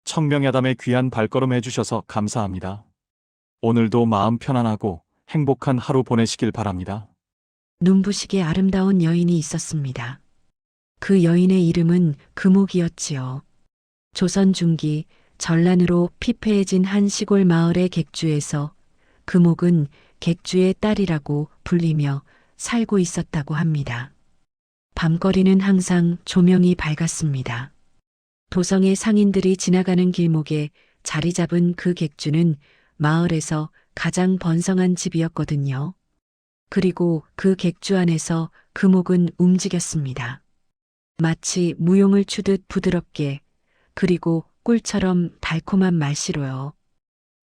청명야담에 귀한 발걸음 해주셔서 감사합니다. 오늘도 마음 편안하고 행복한 하루 보내시길 바랍니다. 눈부시게 아름다운 여인이 있었습니다. 그 여인의 이름은 금옥이었지요. 조선 중기 전란으로 피폐해진 한 시골 마을의 객주에서 금옥은 객주의 딸이라고 불리며 살고 있었다고 합니다. 밤거리는 항상 조명이 밝았습니다. 도성의 상인들이 지나가는 길목에 자리 잡은 그 객주는 마을에서 가장 번성한 집이었거든요. 그리고 그 객주 안에서 금옥은 움직였습니다. 마치 무용을 추듯 부드럽게, 그리고 꿀처럼 달콤한 말씨로요.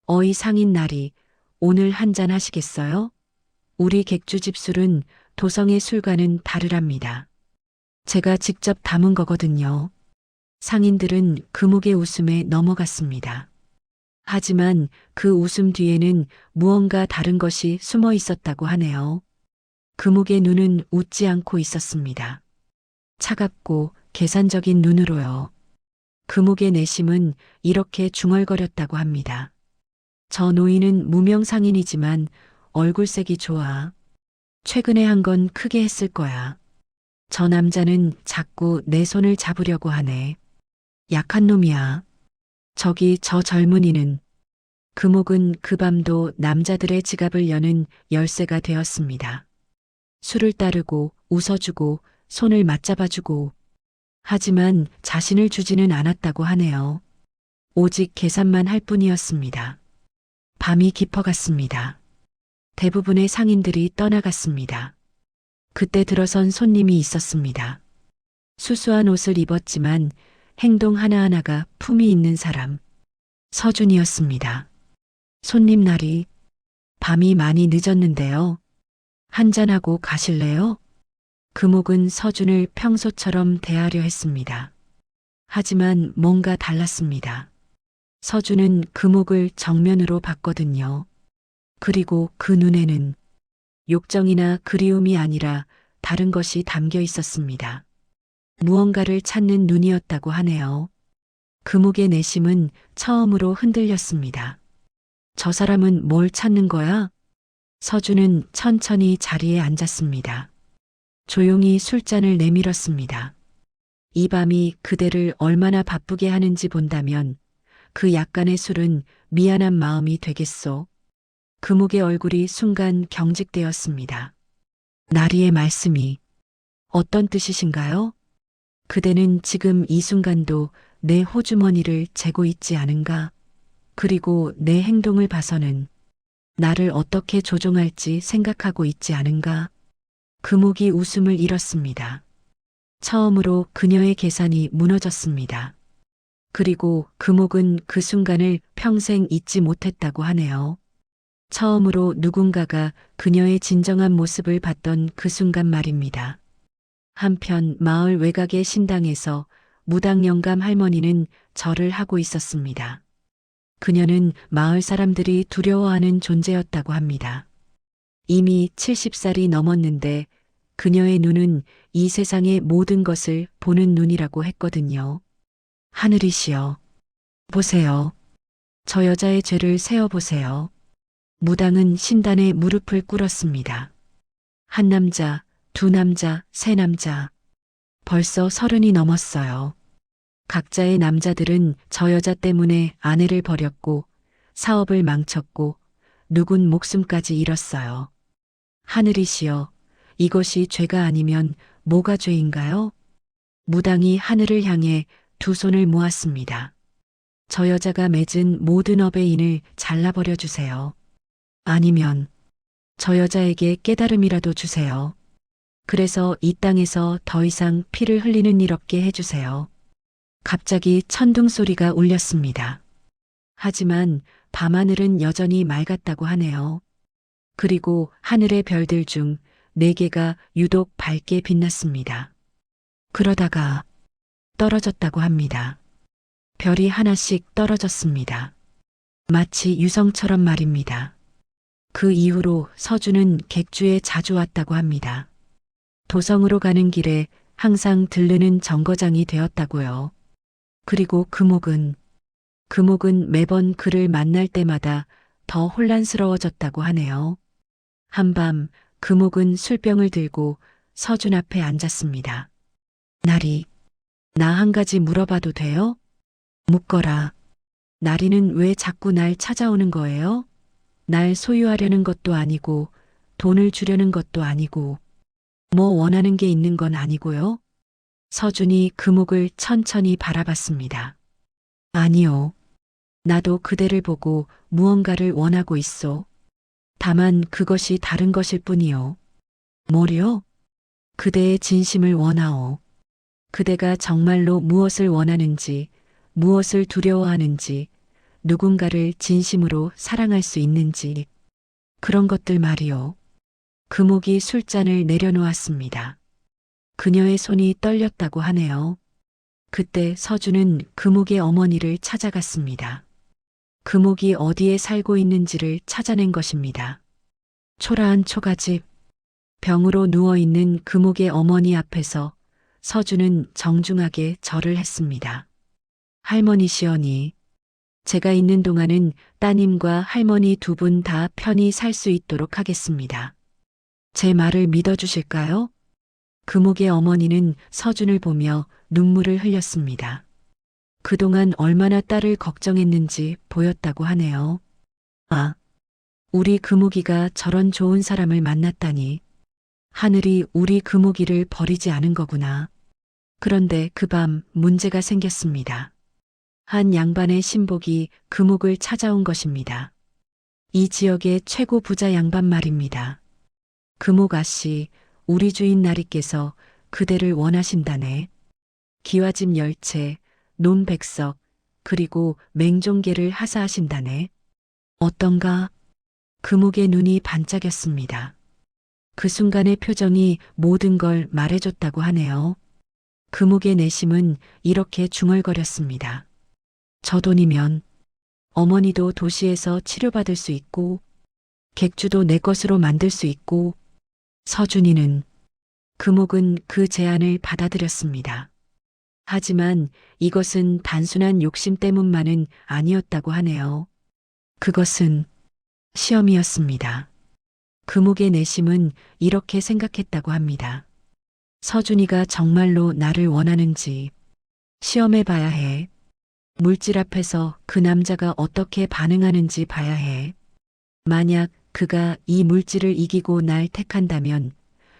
어이 상인 나리, 오늘 한잔 하시겠어요? 우리 객주집 술은 도성의 술과는 다르랍니다. 제가 직접 담은 거거든요. 상인들은 금옥의 웃음에 넘어갔습니다. 하지만 그 웃음 뒤에는 무언가 다른 것이 숨어 있었다고 하네요. 금옥의 눈은 웃지 않고 있었습니다. 차갑고 계산적인 눈으로요. 금옥의 내심은 이렇게 중얼거렸다고 합니다. 저 노인은 무명 상인이지만 얼굴색이 좋아. 최근에 한 건 크게 했을 거야. 저 남자는 자꾸 내 손을 잡으려고 하네. 약한 놈이야. 저기 저 젊은이는. 금옥은 그 밤도 남자들의 지갑을 여는 열쇠가 되었습니다. 술을 따르고 웃어주고 손을 맞잡아주고, 하지만 자신을 주지는 않았다고 하네요. 오직 계산만 할 뿐이었습니다. 밤이 깊어갔습니다. 대부분의 상인들이 떠나갔습니다. 그때 들어선 손님이 있었습니다. 수수한 옷을 입었지만 행동 하나하나가 품이 있는 사람. 서준이었습니다. 손님 날이 밤이 많이 늦었는데요. 한잔하고 가실래요? 금옥은 서준을 평소처럼 대하려 했습니다. 하지만 뭔가 달랐습니다. 서준은 금옥을 정면으로 봤거든요. 그리고 그 눈에는 욕정이나 그리움이 아니라 다른 것이 담겨 있었습니다. 무언가를 찾는 눈이었다고 하네요. 금옥의 내심은 처음으로 흔들렸습니다. 저 사람은 뭘 찾는 거야? 서준은 천천히 자리에 앉았습니다. 조용히 술잔을 내밀었습니다. 이 밤이 그대를 얼마나 바쁘게 하는지 본다면 그 약간의 술은 미안한 마음이 되겠소. 금옥의 얼굴이 순간 경직되었습니다. 나리의 말씀이 어떤 뜻이신가요? 그대는 지금 이 순간도 내 호주머니를 재고 있지 않은가? 그리고 내 행동을 봐서는 나를 어떻게 조종할지 생각하고 있지 않은가? 금옥이 웃음을 잃었습니다. 처음으로 그녀의 계산이 무너졌습니다. 그리고 금옥은 그 순간을 평생 잊지 못했다고 하네요. 처음으로 누군가가 그녀의 진정한 모습을 봤던 그 순간 말입니다. 한편 마을 외곽의 신당에서 무당 영감 할머니는 절을 하고 있었습니다. 그녀는 마을 사람들이 두려워하는 존재였다고 합니다. 이미 70살이 넘었는데 그녀의 눈은 이 세상의 모든 것을 보는 눈이라고 했거든요. 하늘이시여, 보세요. 저 여자의 죄를 세어보세요. 무당은 신단에 무릎을 꿇었습니다. 한 남자, 두 남자, 세 남자. 벌써 30이 넘었어요. 각자의 남자들은 저 여자 때문에 아내를 버렸고 사업을 망쳤고 누군 목숨까지 잃었어요. 하늘이시여, 이것이 죄가 아니면 뭐가 죄인가요? 무당이 하늘을 향해 두 손을 모았습니다. 저 여자가 맺은 모든 업의 인을 잘라버려 주세요. 아니면 저 여자에게 깨달음이라도 주세요. 그래서 이 땅에서 더 이상 피를 흘리는 일 없게 해주세요. 갑자기 천둥 소리가 울렸습니다. 하지만 밤하늘은 여전히 맑았다고 하네요. 그리고 하늘의 별들 중 4개가 유독 밝게 빛났습니다. 그러다가 떨어졌다고 합니다. 별이 하나씩 떨어졌습니다. 마치 유성처럼 말입니다. 그 이후로 서준은 객주에 자주 왔다고 합니다. 도성으로 가는 길에 항상 들르는 정거장이 되었다고요. 그리고 금옥은 금옥은 매번 그를 만날 때마다 더 혼란스러워졌다고 하네요. 한밤 금옥은 술병을 들고 서준 앞에 앉았습니다. 나리, 나 한 가지 물어봐도 돼요? 묻거라. 나리는 왜 자꾸 날 찾아오는 거예요? 날 소유하려는 것도 아니고 돈을 주려는 것도 아니고 뭐 원하는 게 있는 건 아니고요. 서준이 금옥을 천천히 바라봤습니다. 아니요. 나도 그대를 보고 무언가를 원하고 있어. 다만 그것이 다른 것일 뿐이요. 뭐려? 그대의 진심을 원하오. 그대가 정말로 무엇을 원하는지, 무엇을 두려워하는지, 누군가를 진심으로 사랑할 수 있는지, 그런 것들 말이요. 금옥이 술잔을 내려놓았습니다. 그녀의 손이 떨렸다고 하네요. 그때 서준은 금옥의 어머니를 찾아갔습니다. 금옥이 어디에 살고 있는지를 찾아낸 것입니다. 초라한 초가집, 병으로 누워있는 금옥의 어머니 앞에서 서준은 정중하게 절을 했습니다. 할머니시여니, 제가 있는 동안은 따님과 할머니 두 분 다 편히 살 수 있도록 하겠습니다. 제 말을 믿어주실까요? 금옥의 어머니는 서준을 보며 눈물을 흘렸습니다. 그동안 얼마나 딸을 걱정했는지 보였다고 하네요. 아, 우리 금옥이가 저런 좋은 사람을 만났다니. 하늘이 우리 금옥이를 버리지 않은 거구나. 그런데 그 밤 문제가 생겼습니다. 한 양반의 신복이 금옥을 찾아온 것입니다. 이 지역의 최고 부자 양반 말입니다. 금옥 아씨, 우리 주인 나리께서 그대를 원하신다네. 기와집 10채, 논 100석, 그리고 맹종계를 하사하신다네. 어떤가? 금옥의 눈이 반짝였습니다. 그 순간의 표정이 모든 걸 말해줬다고 하네요. 금옥의 내심은 이렇게 중얼거렸습니다. 저 돈이면 어머니도 도시에서 치료받을 수 있고 객주도 내 것으로 만들 수 있고 서준이는 금옥은 그 제안을 받아들였습니다. 하지만 이것은 단순한 욕심 때문만은 아니었다고 하네요. 그것은 시험이었습니다. 금옥의 내심은 이렇게 생각했다고 합니다. 서준이가 정말로 나를 원하는지 시험해 봐야 해. 물질 앞에서 그 남자가 어떻게 반응하는지 봐야 해. 만약 그가 이 물질을 이기고 날 택한다면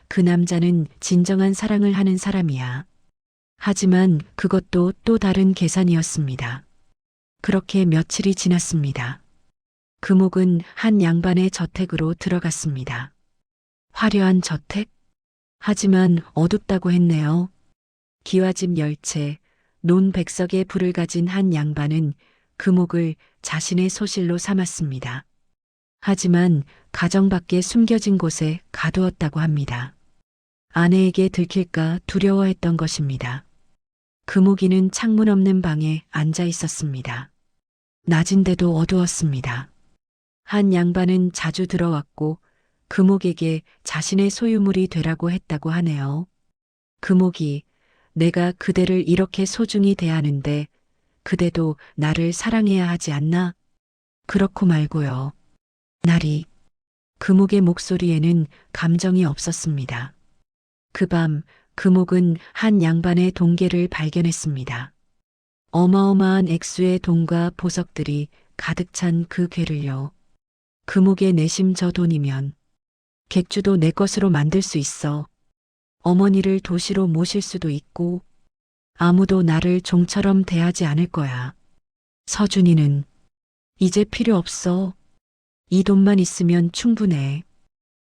그 남자는 진정한 사랑을 하는 사람이야. 하지만 그것도 또 다른 계산이었습니다. 그렇게 며칠이 지났습니다. 금옥은 한 양반의 저택으로 들어갔습니다. 화려한 저택? 하지만 어둡다고 했네요. 기와집 10채, 논 100석의 불을 가진 한 양반은 금옥을 자신의 소실로 삼았습니다. 하지만 가정 밖에 숨겨진 곳에 가두었다고 합니다. 아내에게 들킬까 두려워했던 것입니다. 금옥이는 창문 없는 방에 앉아 있었습니다. 낮인데도 어두웠습니다. 한 양반은 자주 들어왔고 금옥에게 자신의 소유물이 되라고 했다고 하네요. 금옥이 내가 그대를 이렇게 소중히 대하는데 그대도 나를 사랑해야 하지 않나? 그렇고 말고요. 나리, 금옥의 목소리에는 감정이 없었습니다. 그 밤 금옥은 한 양반의 동계를 발견했습니다. 어마어마한 액수의 돈과 보석들이 가득 찬 그 궤를요. 금옥의 내심 저 돈이면 객주도 내 것으로 만들 수 있어. 어머니를 도시로 모실 수도 있고 아무도 나를 종처럼 대하지 않을 거야. 서준이는 이제 필요 없어. 이 돈만 있으면 충분해.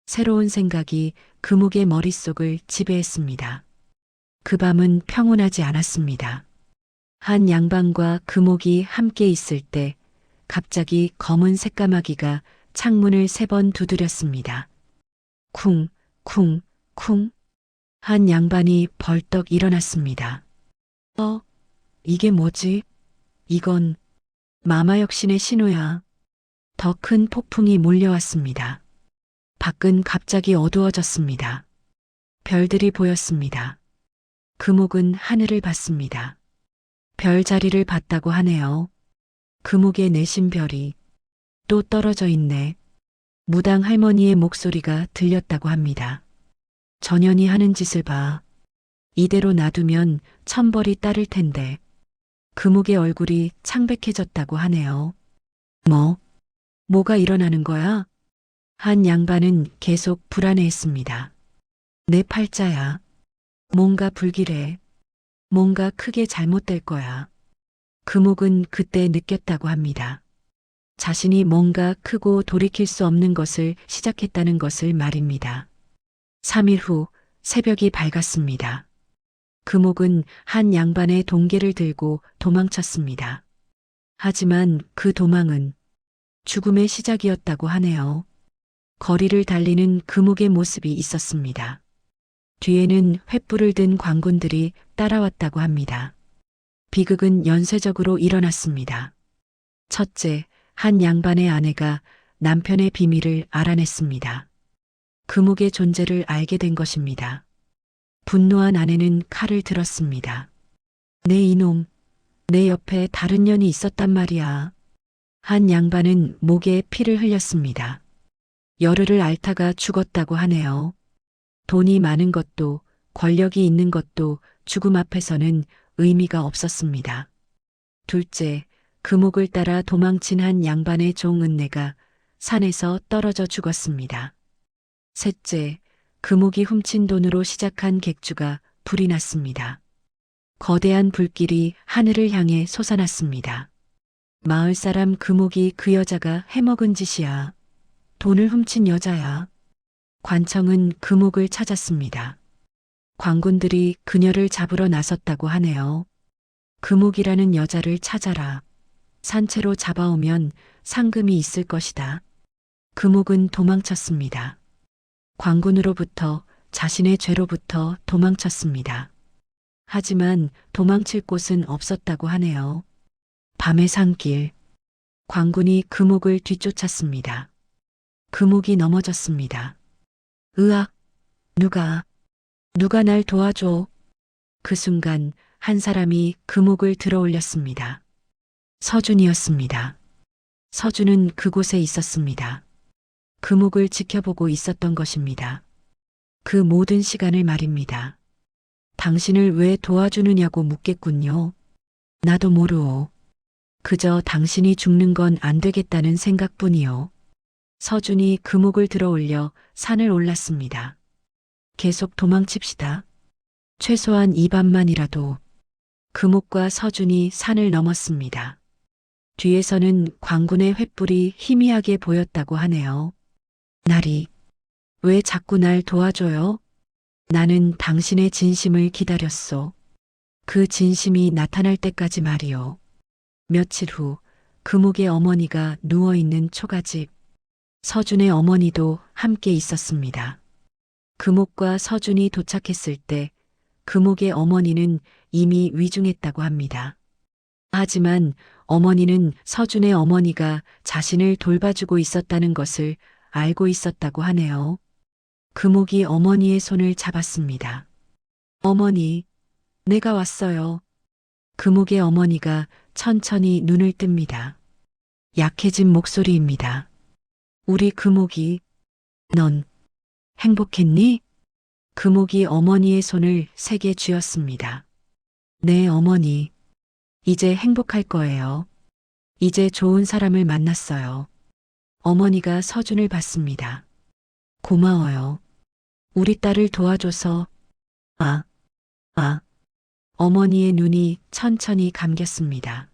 새로운 생각이 금옥의 머릿속을 지배했습니다. 그 밤은 평온하지 않았습니다. 한 양반과 금옥이 함께 있을 때 갑자기 검은 새까마귀가 창문을 3번 두드렸습니다. 쿵, 쿵, 쿵. 한 양반이 벌떡 일어났습니다. 이게 뭐지? 이건 마마역신의 신호야. 더 큰 폭풍이 몰려왔습니다. 밖은 갑자기 어두워졌습니다. 별들이 보였습니다. 금옥은 하늘을 봤습니다. 별자리를 봤다고 하네요. 금옥에 내신 별이 또 떨어져 있네. 무당 할머니의 목소리가 들렸다고 합니다. 전현이 하는 짓을 봐. 이대로 놔두면 천벌이 따를 텐데. 금옥의 얼굴이 창백해졌다고 하네요. 뭐가 일어나는 거야? 한 양반은 계속 불안해했습니다. 내 팔자야. 뭔가 불길해. 뭔가 크게 잘못될 거야. 금옥은 그때 느꼈다고 합니다. 자신이 뭔가 크고 돌이킬 수 없는 것을 시작했다는 것을 말입니다. 3일 후 새벽이 밝았습니다. 금옥은 한 양반의 동계를 들고 도망쳤습니다. 하지만 그 도망은 죽음의 시작이었다고 하네요. 거리를 달리는 금옥의 모습이 있었습니다. 뒤에는 횃불을 든 광군들이 따라왔다고 합니다. 비극은 연쇄적으로 일어났습니다. 첫째, 한 양반의 아내가 남편의 비밀을 알아냈습니다. 금옥의 존재를 알게 된 것입니다. 분노한 아내는 칼을 들었습니다. 내 이놈, 내 옆에 다른 년이 있었단 말이야. 한 양반은 목에 피를 흘렸습니다. 열흘을 앓다가 죽었다고 하네요. 돈이 많은 것도 권력이 있는 것도 죽음 앞에서는 의미가 없었습니다. 둘째, 금옥을 따라 도망친 한 양반의 종 은내가 산에서 떨어져 죽었습니다. 셋째, 금옥이 훔친 돈으로 시작한 객주가 불이 났습니다. 거대한 불길이 하늘을 향해 솟아났습니다. 마을 사람 금옥이 그 여자가 해먹은 짓이야. 돈을 훔친 여자야. 관청은 금옥을 찾았습니다. 광군들이 그녀를 잡으러 나섰다고 하네요. 금옥이라는 여자를 찾아라. 산채로 잡아오면 상금이 있을 것이다. 금옥은 도망쳤습니다. 광군으로부터 자신의 죄로부터 도망쳤습니다. 하지만 도망칠 곳은 없었다고 하네요. 밤의 산길. 광군이 금옥을 뒤쫓았습니다. 금옥이 넘어졌습니다. 으악! 누가 날 도와줘. 그 순간 한 사람이 금옥을 들어 올렸습니다. 서준이었습니다. 서준은 그곳에 있었습니다. 금옥을 지켜보고 있었던 것입니다. 그 모든 시간을 말입니다. 당신을 왜 도와주느냐고 묻겠군요. 나도 모르오. 그저 당신이 죽는 건 안 되겠다는 생각뿐이요. 서준이 금옥을 들어 올려 산을 올랐습니다. 계속 도망칩시다. 최소한 이 밤만이라도. 금옥과 서준이 산을 넘었습니다. 뒤에서는 광군의 횃불이 희미하게 보였다고 하네요. 나리, 왜 자꾸 날 도와줘요? 나는 당신의 진심을 기다렸소. 그 진심이 나타날 때까지 말이요. 며칠 후 금옥의 어머니가 누워있는 초가집. 서준의 어머니도 함께 있었습니다. 금옥과 서준이 도착했을 때 금옥의 어머니는 이미 위중했다고 합니다. 하지만 어머니는 서준의 어머니가 자신을 돌봐주고 있었다는 것을 알고 있었다고 하네요. 금옥이 어머니의 손을 잡았습니다. 어머니, 내가 왔어요. 금옥의 어머니가 천천히 눈을 뜹니다. 약해진 목소리입니다. 우리 금옥이, 넌 행복했니? 금옥이 어머니의 손을 세게 쥐었습니다. 네, 어머니. 이제 행복할 거예요. 이제 좋은 사람을 만났어요. 어머니가 서준을 봤습니다. 고마워요. 우리 딸을 도와줘서. 어머니의 눈이 천천히 감겼습니다.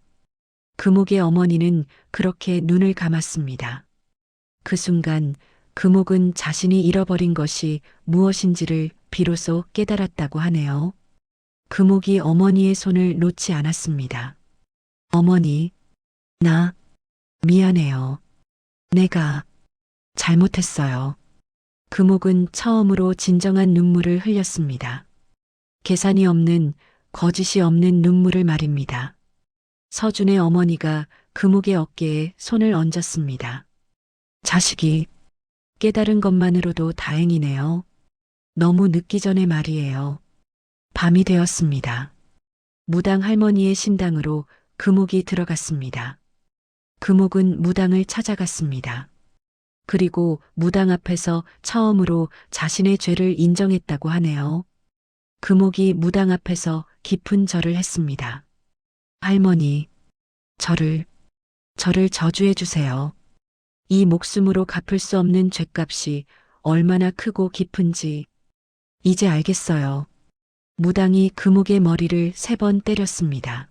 금옥의 어머니는 그렇게 눈을 감았습니다. 그 순간 금옥은 자신이 잃어버린 것이 무엇인지를 비로소 깨달았다고 하네요. 금옥이 어머니의 손을 놓지 않았습니다. 어머니, 나 미안해요. 내가 잘못했어요. 금옥은 처음으로 진정한 눈물을 흘렸습니다. 계산이 없는, 거짓이 없는 눈물을 말입니다. 서준의 어머니가 금옥의 어깨에 손을 얹었습니다. 자식이 깨달은 것만으로도 다행이네요. 너무 늦기 전에 말이에요. 밤이 되었습니다. 무당 할머니의 신당으로 금옥이 들어갔습니다. 금옥은 무당을 찾아갔습니다. 그리고 무당 앞에서 처음으로 자신의 죄를 인정했다고 하네요. 금옥이 무당 앞에서 깊은 절을 했습니다. 할머니, 저를 저주해 주세요. 이 목숨으로 갚을 수 없는 죗값이 얼마나 크고 깊은지 이제 알겠어요. 무당이 금옥의 머리를 3번 때렸습니다.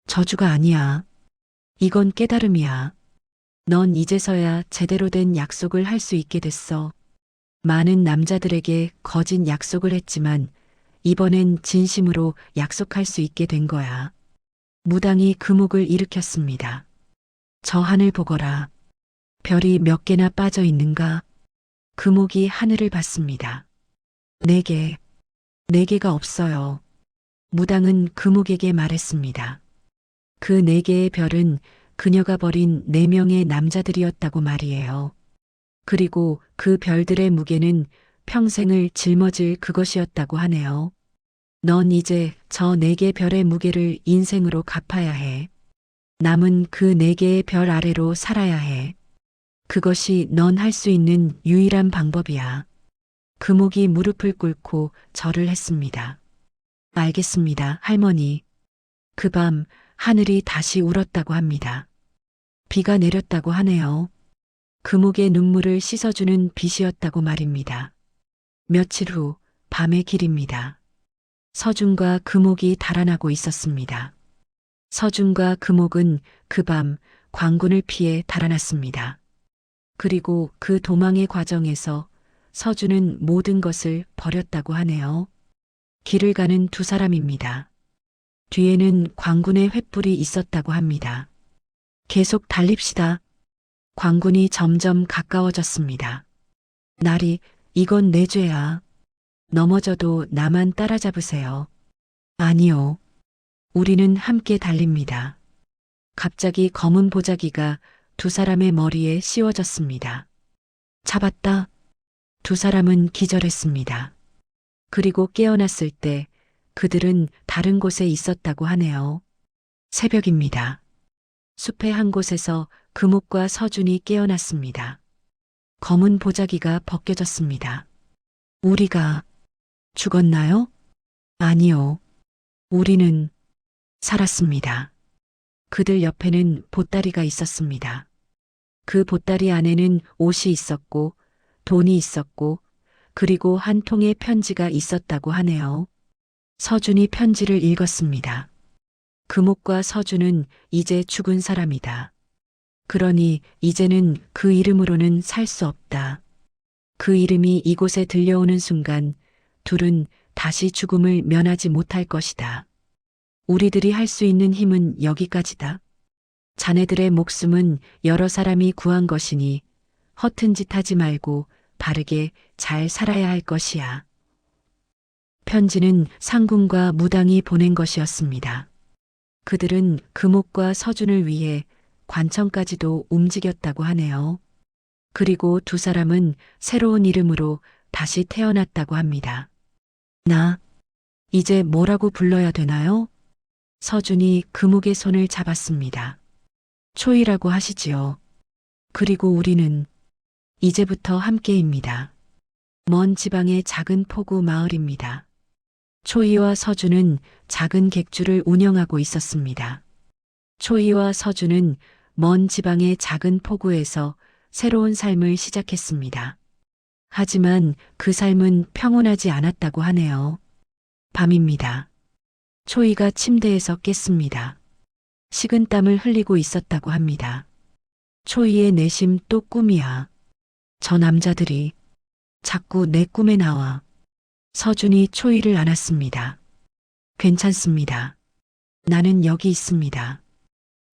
저주가 아니야. 이건 깨달음이야. 넌 이제서야 제대로 된 약속을 할 수 있게 됐어. 많은 남자들에게 거짓 약속을 했지만 이번엔 진심으로 약속할 수 있게 된 거야. 무당이 금옥을 일으켰습니다. 저 하늘 보거라. 별이 몇 개나 빠져 있는가? 금옥이 하늘을 봤습니다. 4개. 4개가 없어요. 무당은 금옥에게 말했습니다. 그 4개의 별은 그녀가 버린 4명의 남자들이었다고 말이에요. 그리고 그 별들의 무게는 평생을 짊어질 그것이었다고 하네요. 넌 이제 저 4개 별의 무게를 인생으로 갚아야 해. 남은 그 4개의 별 아래로 살아야 해. 그것이 넌 할 수 있는 유일한 방법이야. 금옥이 무릎을 꿇고 절을 했습니다. 알겠습니다, 할머니. 그 밤 하늘이 다시 울었다고 합니다. 비가 내렸다고 하네요. 금옥의 눈물을 씻어주는 빛이었다고 말입니다. 며칠 후 밤의 길입니다. 서준과 금옥이 달아나고 있었습니다. 서준과 금옥은 그 밤 광군을 피해 달아났습니다. 그리고 그 도망의 과정에서 서준은 모든 것을 버렸다고 하네요. 길을 가는 2사람입니다. 뒤에는 광군의 횃불이 있었다고 합니다. 계속 달립시다. 광군이 점점 가까워졌습니다. 나리, 이건 내 죄야. 넘어져도 나만 따라잡으세요. 아니요. 우리는 함께 달립니다. 갑자기 검은 보자기가 2사람의 머리에 씌워졌습니다. 잡았다. 2사람은 기절했습니다. 그리고 깨어났을 때 그들은 다른 곳에 있었다고 하네요. 새벽입니다. 숲의 한 곳에서 금옥과 서준이 깨어났습니다. 검은 보자기가 벗겨졌습니다. 우리가 죽었나요? 아니요. 우리는 살았습니다. 그들 옆에는 보따리가 있었습니다. 그 보따리 안에는 옷이 있었고 돈이 있었고 그리고 한 통의 편지가 있었다고 하네요. 서준이 편지를 읽었습니다. 금옥과 서준은 이제 죽은 사람이다. 그러니 이제는 그 이름으로는 살 수 없다. 그 이름이 이곳에 들려오는 순간 둘은 다시 죽음을 면하지 못할 것이다. 우리들이 할 수 있는 힘은 여기까지다. 자네들의 목숨은 여러 사람이 구한 것이니 허튼 짓 하지 말고 바르게 잘 살아야 할 것이야. 편지는 상군과 무당이 보낸 것이었습니다. 그들은 금옥과 서준을 위해 관청까지도 움직였다고 하네요. 그리고 2사람은 새로운 이름으로 다시 태어났다고 합니다. 나, 이제 뭐라고 불러야 되나요? 서준이 금옥의 손을 잡았습니다. 초이라고 하시지요. 그리고 우리는 이제부터 함께입니다. 먼 지방의 작은 포구 마을입니다. 초이와 서준은 작은 객주를 운영하고 있었습니다. 초이와 서준은 먼 지방의 작은 포구에서 새로운 삶을 시작했습니다. 하지만 그 삶은 평온하지 않았다고 하네요. 밤입니다. 초이가 침대에서 깼습니다. 식은땀을 흘리고 있었다고 합니다. 초이의 내심 또 꿈이야. 저 남자들이 자꾸 내 꿈에 나와. 서준이 초이를 안았습니다. 괜찮습니다. 나는 여기 있습니다.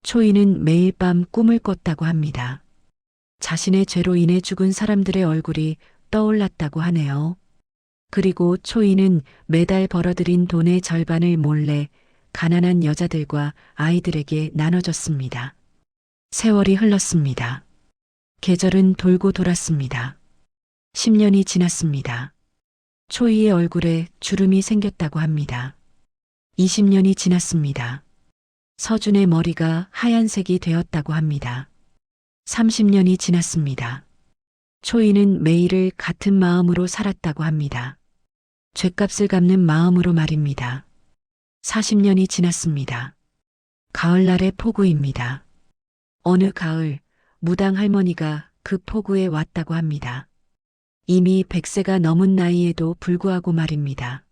초이는 매일 밤 꿈을 꿨다고 합니다. 자신의 죄로 인해 죽은 사람들의 얼굴이 떠올랐다고 하네요. 그리고 초이는 매달 벌어들인 돈의 절반을 몰래 가난한 여자들과 아이들에게 나눠줬습니다. 세월이 흘렀습니다. 계절은 돌고 돌았습니다. 10년이 지났습니다. 초이의 얼굴에 주름이 생겼다고 합니다. 20년이 지났습니다. 서준의 머리가 하얀색이 되었다고 합니다. 30년이 지났습니다. 초이는 매일을 같은 마음으로 살았다고 합니다. 죗값을 갚는 마음으로 말입니다. 40년이 지났습니다. 가을날의 폭우입니다. 어느 가을 무당 할머니가 그 폭우에 왔다고 합니다. 이미 100세가 넘은 나이에도 불구하고 말입니다.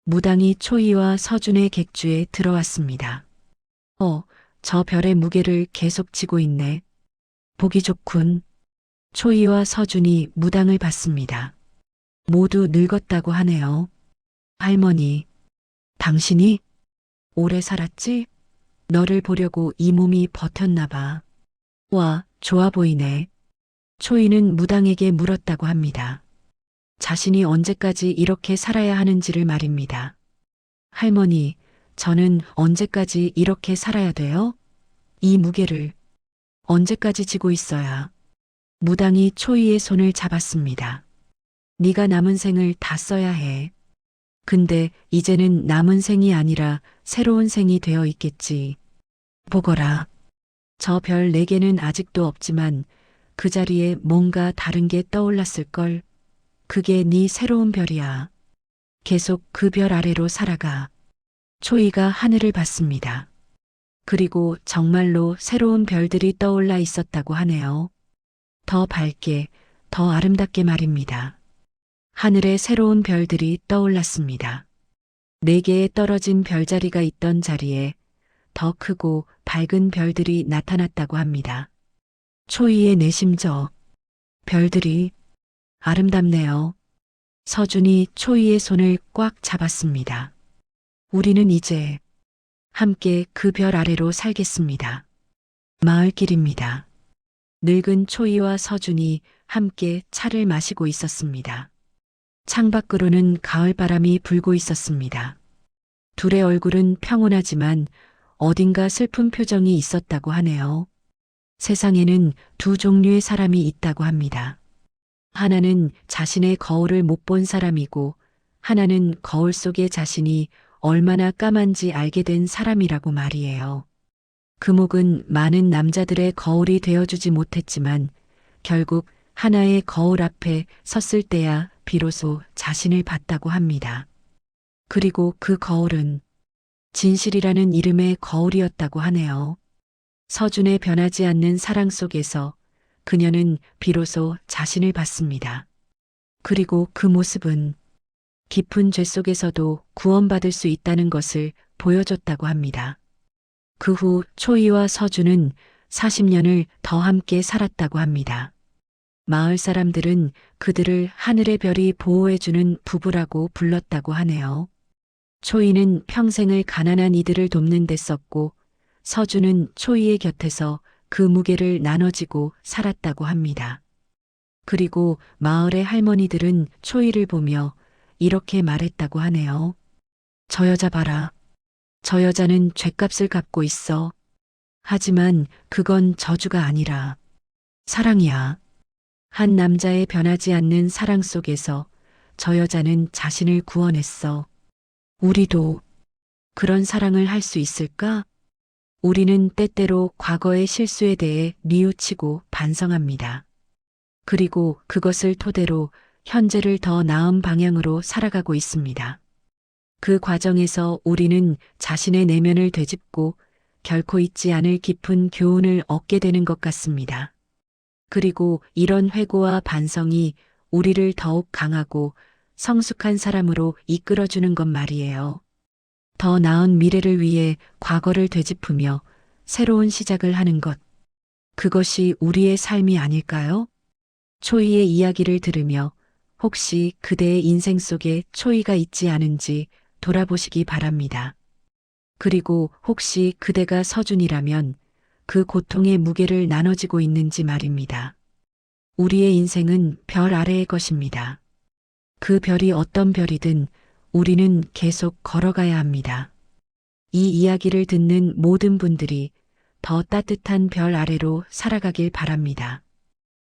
무당이 초이와 서준의 객주에 들어왔습니다. 저 별의 무게를 계속 지고 있네. 보기 좋군. 초이와 서준이 무당을 봤습니다. 모두 늙었다고 하네요. 할머니, 당신이 오래 살았지? 너를 보려고 이 몸이 버텼나 봐. 와, 좋아 보이네. 초이는 무당에게 물었다고 합니다. 자신이 언제까지 이렇게 살아야 하는지를 말입니다. 할머니, 저는 언제까지 이렇게 살아야 돼요? 이 무게를 언제까지 지고 있어야? 무당이 초이의 손을 잡았습니다. 네가 남은 생을 다 써야 해. 근데 이제는 남은 생이 아니라 새로운 생이 되어 있겠지. 보거라. 저 별 4개는 아직도 없지만 그 자리에 뭔가 다른 게 떠올랐을걸. 그게 네 새로운 별이야. 계속 그 별 아래로 살아가. 초이가 하늘을 봤습니다. 그리고 정말로 새로운 별들이 떠올라 있었다고 하네요. 더 밝게, 더 아름답게 말입니다. 하늘에 새로운 별들이 떠올랐습니다. 4개의 떨어진 별자리가 있던 자리에 더 크고 밝은 별들이 나타났다고 합니다. 초이의 내심저, 별들이 아름답네요. 서준이 초이의 손을 꽉 잡았습니다. 우리는 이제 함께 그 별 아래로 살겠습니다. 마을길입니다. 늙은 초이와 서준이 함께 차를 마시고 있었습니다. 창밖으로는 가을바람이 불고 있었습니다. 둘의 얼굴은 평온하지만 어딘가 슬픈 표정이 있었다고 하네요. 세상에는 2 종류의 사람이 있다고 합니다. 하나는 자신의 거울을 못 본 사람이고 하나는 거울 속의 자신이 얼마나 까만지 알게 된 사람이라고 말이에요. 금옥은 많은 남자들의 거울이 되어주지 못했지만 결국 하나의 거울 앞에 섰을 때야 비로소 자신을 봤다고 합니다. 그리고 그 거울은 진실이라는 이름의 거울이었다고 하네요. 서준의 변하지 않는 사랑 속에서 그녀는 비로소 자신을 봤습니다. 그리고 그 모습은 깊은 죄 속에서도 구원받을 수 있다는 것을 보여줬다고 합니다. 그 후 초이와 서준은 40년을 더 함께 살았다고 합니다. 마을 사람들은 그들을 하늘의 별이 보호해주는 부부라고 불렀다고 하네요. 초이는 평생을 가난한 이들을 돕는 데 썼고 서준은 초이의 곁에서 그 무게를 나눠지고 살았다고 합니다. 그리고 마을의 할머니들은 초이를 보며 이렇게 말했다고 하네요. 저 여자 봐라. 저 여자는 죗값을 갚고 있어. 하지만 그건 저주가 아니라 사랑이야. 한 남자의 변하지 않는 사랑 속에서 저 여자는 자신을 구원했어. 우리도 그런 사랑을 할 수 있을까? 우리는 때때로 과거의 실수에 대해 뉘우치고 반성합니다. 그리고 그것을 토대로 현재를 더 나은 방향으로 살아가고 있습니다. 그 과정에서 우리는 자신의 내면을 되짚고 결코 잊지 않을 깊은 교훈을 얻게 되는 것 같습니다. 그리고 이런 회고와 반성이 우리를 더욱 강하고 성숙한 사람으로 이끌어주는 것 말이에요. 더 나은 미래를 위해 과거를 되짚으며 새로운 시작을 하는 것. 그것이 우리의 삶이 아닐까요? 초이의 이야기를 들으며 혹시 그대의 인생 속에 초이가 있지 않은지 돌아보시기 바랍니다. 그리고 혹시 그대가 서준이라면 그 고통의 무게를 나눠지고 있는지 말입니다. 우리의 인생은 별 아래의 것입니다. 그 별이 어떤 별이든 우리는 계속 걸어가야 합니다. 이 이야기를 듣는 모든 분들이 더 따뜻한 별 아래로 살아가길 바랍니다.